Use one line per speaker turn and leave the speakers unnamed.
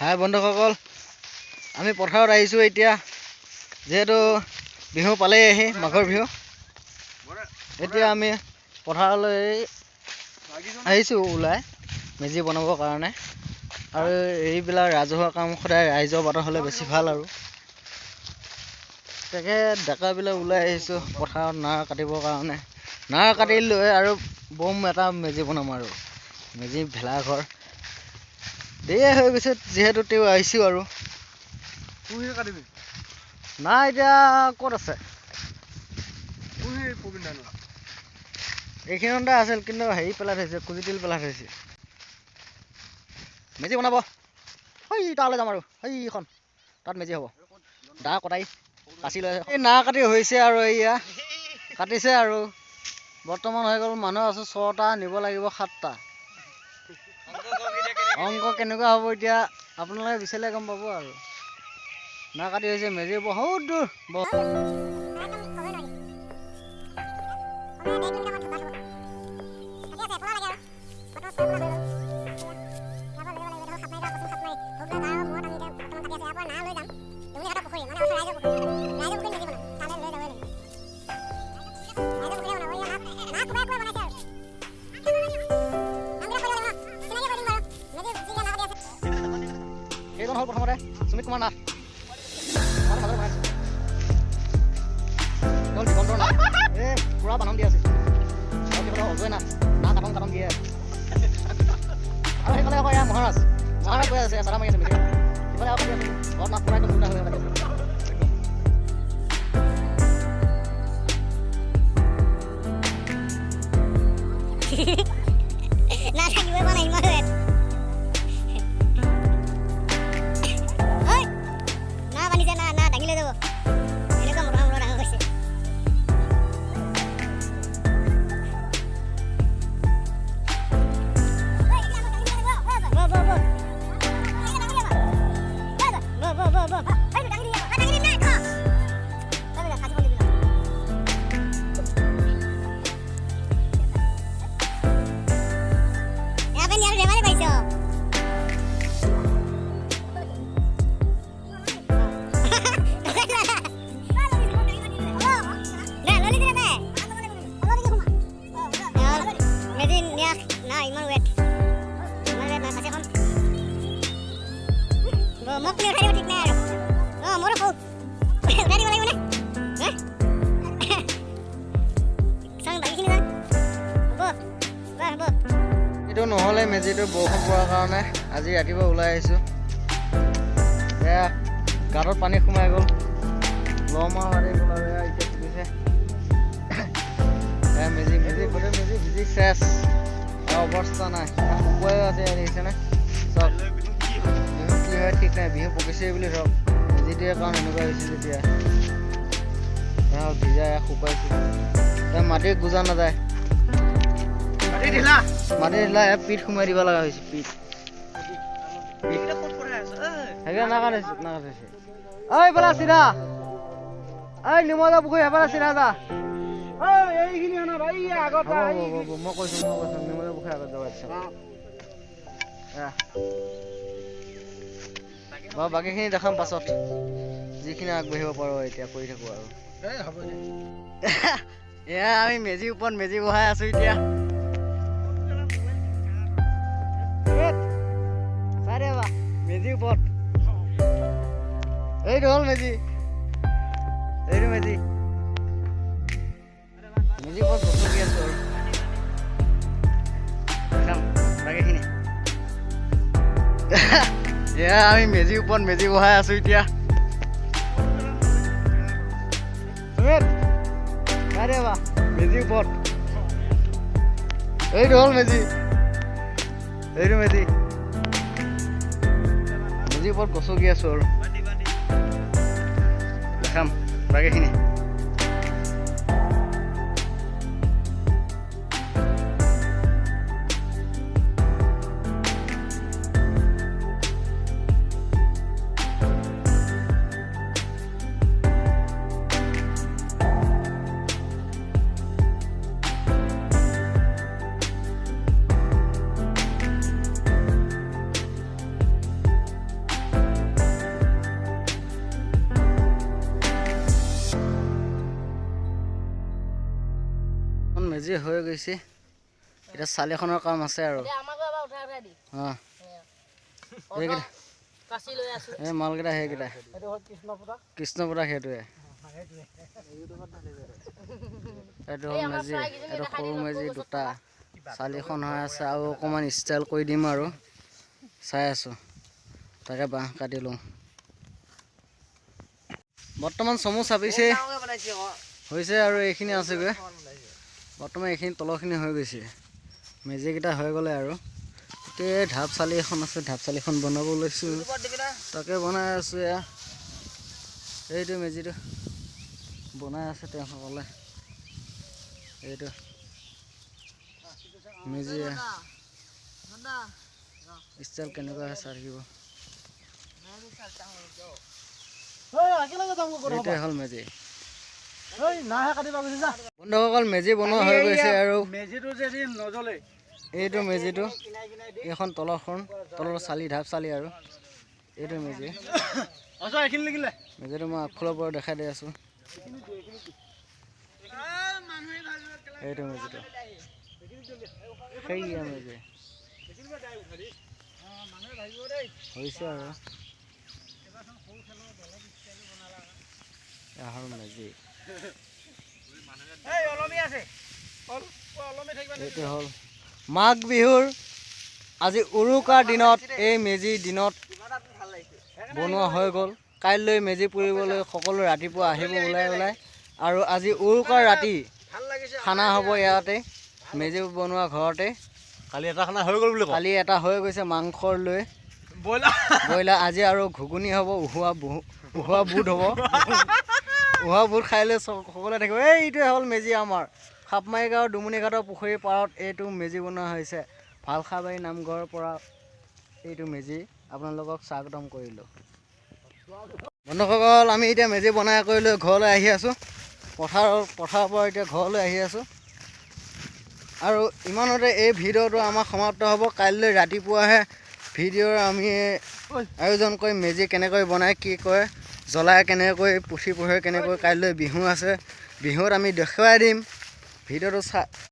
হাই বন্ধুসকল, আমি পথাৰত আহিছোঁ এতিয়া। যিহেতু বিহু পালেই আহি মাঘৰ বিহু, এতিয়া আমি পথাৰলৈ আহিছোঁ ওলাই মেজি বনাবৰ কাৰণে। আৰু এইবিলাক ৰাজহুৱা কাম সদায় ৰাইজৰ বাটত হ'লে বেছি ভাল। আৰু তাকে ডেকাবিলাক ওলাই আহিছোঁ পথাৰত নাৰ কাটিবৰ কাৰণে। নাৰ কাটি লৈ আৰু বম এটা মেজি বনাম। আৰু মেজি ভেলাঘৰ দেৰিয়ে হৈ গৈছে, যিহেতু তেওঁ আহিছোঁ। আৰু নাই এতিয়া ক'ত আছে? এইখিনিতে আছিল, কিন্তু হেৰি পেলাই থৈছে, কুজি তিল পেলাই থৈছে। মেজি বনাব সেই তালৈ যাম। আৰু সেইখন তাত মেজি হ'ব। দা কটাই কাচি লৈ এই নাৰ কাটি হৈছে। আৰু এয়া কাটিছে। আৰু বৰ্তমান হৈ গ'ল মানুহ আছোঁ 6টা, নিব লাগিব 7টা। অংক কেনেকুৱা হ'ব এতিয়া আপোনালোকে বিচাৰিলে গম পাব। আৰু নাৰ কাটি হৈছে, মেজি বহুত দূৰ। এইজন হ'ল প্ৰথমতে সুমিত কুমাৰ নাথ। দিগন্তৰ নাথ এই পুৰা বানন দি আছে। অজয় নাথ না কাটন দিয়ে। আৰু সেইফালে আকৌ এয়া মহাৰাজ গৈ আছে, চাৰা মাৰি আছে মেজি। সিফালে আকৌ ঘৰত নাথ পুৰা একদম উল্টা হৈ আছে।
না থাকিবই পৰা নাই ইমান না বান্ধিছে, না দাঙি লৈ যাব। এনেকুৱা মতা ডাঙৰ হৈছে। মোক উঠাই দিব ঠিক নাই। আৰু মোৰো খুব উঠাই দিব লাগিব নে?
এইটো নহ'লে মেজিটো বৰষুণ পৰাৰ কাৰণে আজি ৰাতিপুৱা ওলাই আহিছোঁ। এয়া গাঁতত পানী সোমাই গ'ল, লমাৰ মাৰি গ'ল। আৰু এয়া এতিয়া তুলিছে এয়া মেজি গোটেই মেজি ভিজি চেচ। অৱস্থা নাই, শুকুৱাই আছে। দেখিছেনে চব? বিহু কি হয় ঠিক নাই, বিহু পকিছে বুলি ধৰক। মেজিটোৱে কাৰণ এনেকুৱা হৈছে যেতিয়া ভিজাই শুকুৱাইছোঁ। মাটিত গুজা নাযায়, মাটি ঢিলা পিঠ সোমাই দিব লগা হৈছে। পিঠ সেইকাৰণে নাকাটিছে। ঐ বলা চিধা, ঐ নিমজা পুখুৰী এবাৰ চিধা যা। মই কৈছো নিমজা পুখুৰী আগত যাব বাৰু। বাকীখিনি দেখাম পাছত, যিখিনি আগবাঢ়িব পাৰোঁ এতিয়া কৰি থাকোঁ। আৰু এয়া আমি মেজিৰ ওপৰত মেজি বহাই আছো এতিয়া। মেজিৰ ওপৰত এইটো হ'ল মেজিৰ ওপৰত গছকি আছো। আৰু বাকীখিনি এয়া আমি মেজিৰ ওপৰত মেজি বহাই আছো এতিয়া। মেজিৰ ওপৰত এইটো হ'ল মেজিৰ ওপৰত গছকি আছো। আৰু দেখাম বাকীখিনি। মেজি হৈ গৈছে এতিয়া চালিখনৰ কাম আছে আৰু অঁ এই মালকেইটা সেইকেইটা কৃষ্ণপতা সেইটোৱে এইটো হ'ল মেজি এইটো সৰু মেজি দুটা চালিখন হৈ আছে আৰু অকণমান ষ্টাইল কৰি দিম আৰু চাই আছোঁ তাকে বাঁহ কাটি লওঁ বৰ্তমান চমু চাপিছে হৈছে আৰু এইখিনি আছেগৈ বৰ্তমান এইখিনি তলৰখিনি হৈ গৈছে মেজিকেইটা হৈ গ'লে আৰু এতিয়া ঢাপ চালি এখন আছে ঢাপ চালিখন বনাব লৈছোঁ তাকে বনাই আছোঁ এয়া এইটো মেজিটো বনাই আছে তেওঁসকলে এইটো মেজি ষ্টাইল কেনেকুৱা আছে চাই থাকিব এইটোৱে হ'ল মেজি বন্ধুসকল মেজি বনোৱা হৈ গৈছে আৰু এইটো মেজিটো এইখন তলৰ চালি ঢাপ চালি আৰু এইটো মেজিটো মই আগফালৰ পৰা দেখাই দি আছোঁ এইটো মেজিটো সেইয়া মেজি হৈছে আৰু এহৰ মেজি এইটো হ'ল মাঘ বিহুৰ আজি উৰুকাৰ দিনত এই মেজি দিনত বনোৱা হৈ গ'ল কাইলৈ মেজি পুৰিবলৈ সকলো ৰাতিপুৱা আহিব ওলাই আৰু আজি উৰুকাৰ ৰাতি খানা হ'ব ইয়াতে মেজি বনোৱা ঘৰতে কালি এটা খানা হৈ গ'ল বুলি কালি এটা হৈ গৈছে মাংসৰ লৈ ব্ৰইলাৰ আজি আৰু ঘুগুনি হ'ব উহোৱা বুট হ'ব উহোৱা বুট খাই লৈ সকলোৱে থাকিব এইটোৱে হ'ল মেজি আমাৰ সাপমাৰী গাঁৱৰ দুমুনিঘাটৰ পুখুৰীৰ পাৰত এইটো মেজি বনোৱা হৈছে ভালখাবাৰী নামঘৰৰ পৰা এইটো মেজি আপোনালোকক স্বাগতম কৰিলোঁ বন্ধুসকল আমি এতিয়া মেজি বনাই কৰি লৈ ঘৰলৈ আহি আছোঁ পথাৰৰ পৰা এতিয়া ঘৰলৈ আহি আছোঁ আৰু ইমানতে এই ভিডিঅ'টো আমাৰ সমাপ্ত হ'ব কাইলৈ ৰাতিপুৱাহে ভিডিঅ'ৰ আমি আয়োজন কৰিম মেজি কেনেকৈ বনাই কি কৰে জ্বলাই কেনেকৈ পুথি পঢ়ে কেনেকৈ কাইলৈ বিহু আছে বিহুত আমি দেখুৱাই দিম ভিডিঅ'টো